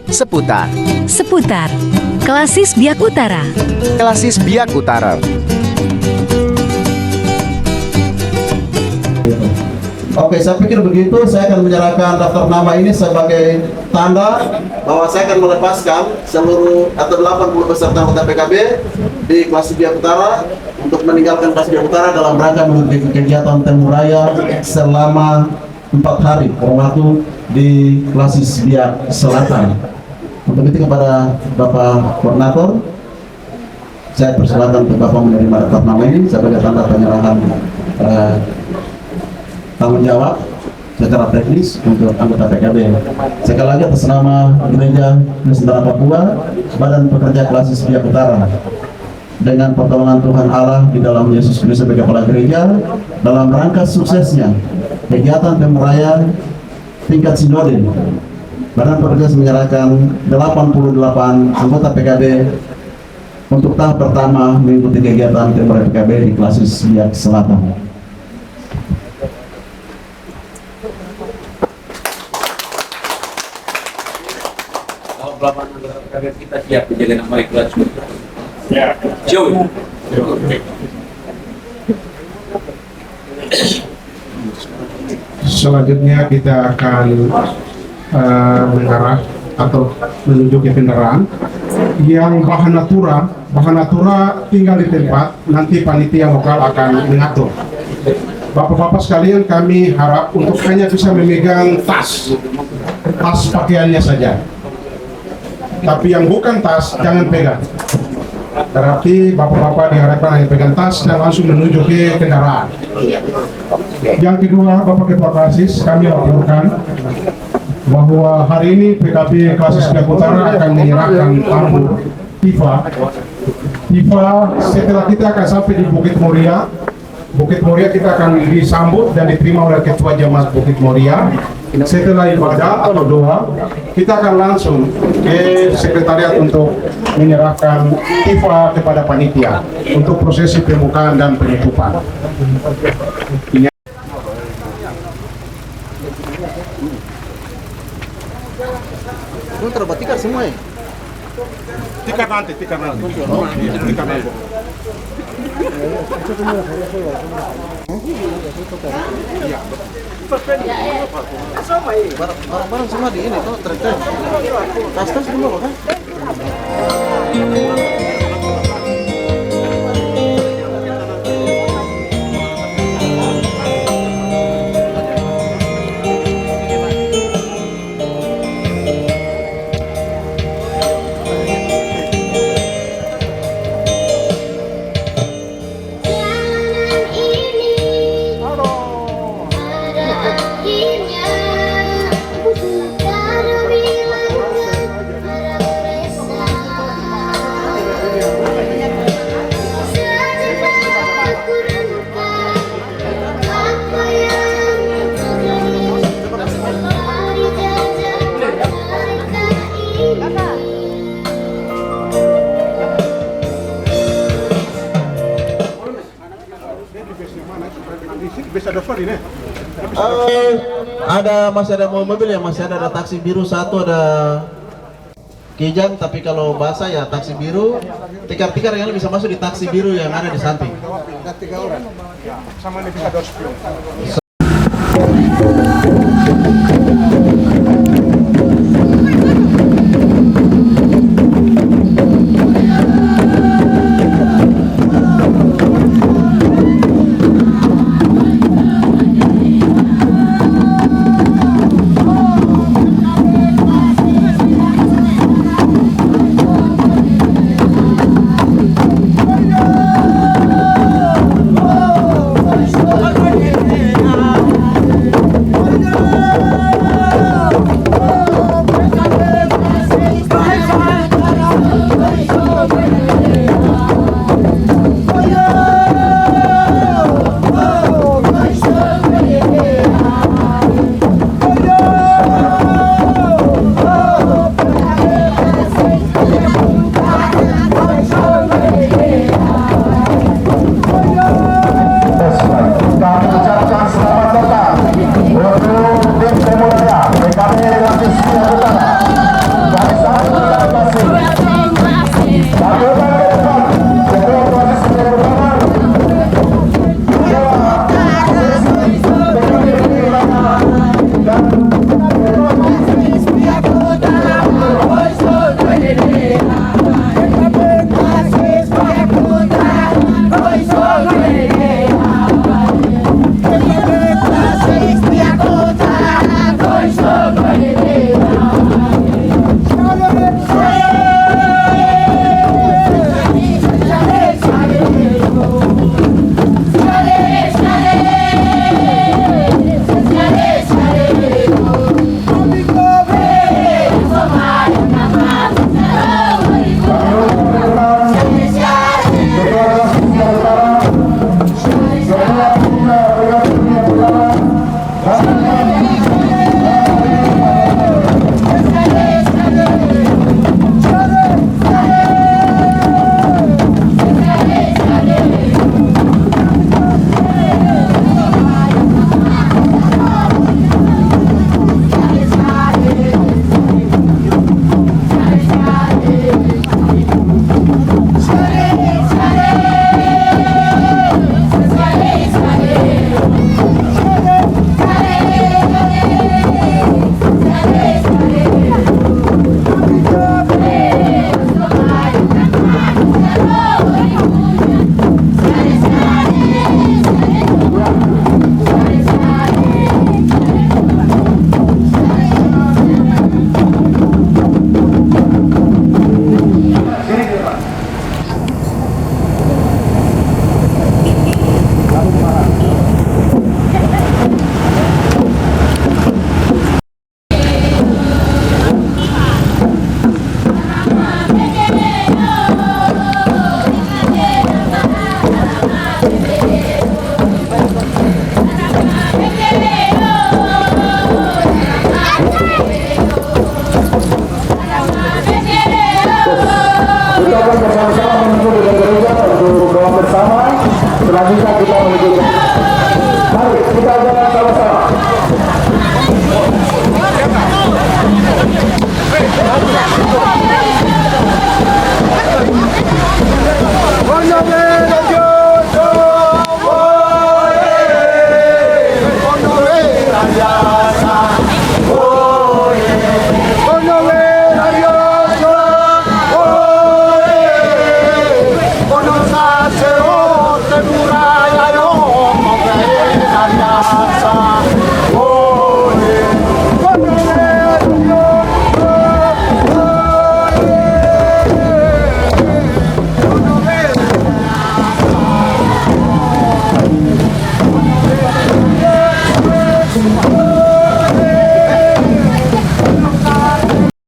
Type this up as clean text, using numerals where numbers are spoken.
Seputar. Seputar Klasis Biak Utara. Klasis Biak Utara. Oke, saya pikir begitu. Saya akan menyerahkan daftar nama ini sebagai tanda bahwa saya akan melepaskan seluruh atau 80 peserta anggota PKB di Klasis Biak Utara untuk meninggalkan Klasis Biak Utara dalam rangka mengikuti kegiatan Temu Raya selama 4 hari kurang waktu di Klasis Biak Selatan. Untuk itu kepada Bapak Koordinator, saya persilakan untuk Bapak menerima daftar nama ini sebagai tanda penyerahan tanggung jawab secara teknis untuk anggota PKB. Sekali lagi atas nama Gereja Kristen Papua, Badan Pekerja Klasis Biak Utara, dengan pertolongan Tuhan Allah di dalam Yesus Kristus sebagai kepala gereja, dalam rangka suksesnya kegiatan Temu Raya tingkat sinode, Badan Pekerja menyerahkan 88 anggota PKB untuk tahap pertama mengikuti kegiatan Temu Raya PKB di Klasis Biak Selatan. Lapangan anggota PKB kita siap menjaga nama baik Klasis. Ya. Jauh. Selanjutnya kita akan mengarah atau menuju ke kendaraan yang bahan natura tinggal di tempat, nanti panitia lokal akan mengatur. Bapak-bapak sekalian, kami harap untuk hanya bisa memegang tas pakaiannya saja, tapi yang bukan tas jangan pegang. Berarti bapak-bapak diharapkan hanya pegang tas dan langsung menuju ke kendaraan. Yang kedua, Bapak Ketua Klasis, kami laporkan bahwa hari ini PKB Klasis Biak Utara akan menyerahkan tamu Tifa. Setelah kita akan sampai di Bukit Moria kita akan disambut dan diterima oleh Ketua Jemaat Bukit Moria. Setelah ibadah atau doa, kita akan langsung ke sekretariat untuk menyerahkan Tifa kepada panitia untuk prosesi pembukaan dan penutupan. Ini Lu terbuat tikar semua ya? tikar nanti. Barang-barang semua di ini tuh trek-trek. Tas-tas semua kan? Masih ada mobil ya, masih ada taksi biru satu, ada Kijang, tapi kalau basah ya taksi biru, tikar-tikar yang bisa masuk di taksi biru yang ada di samping. sama ini bisa 2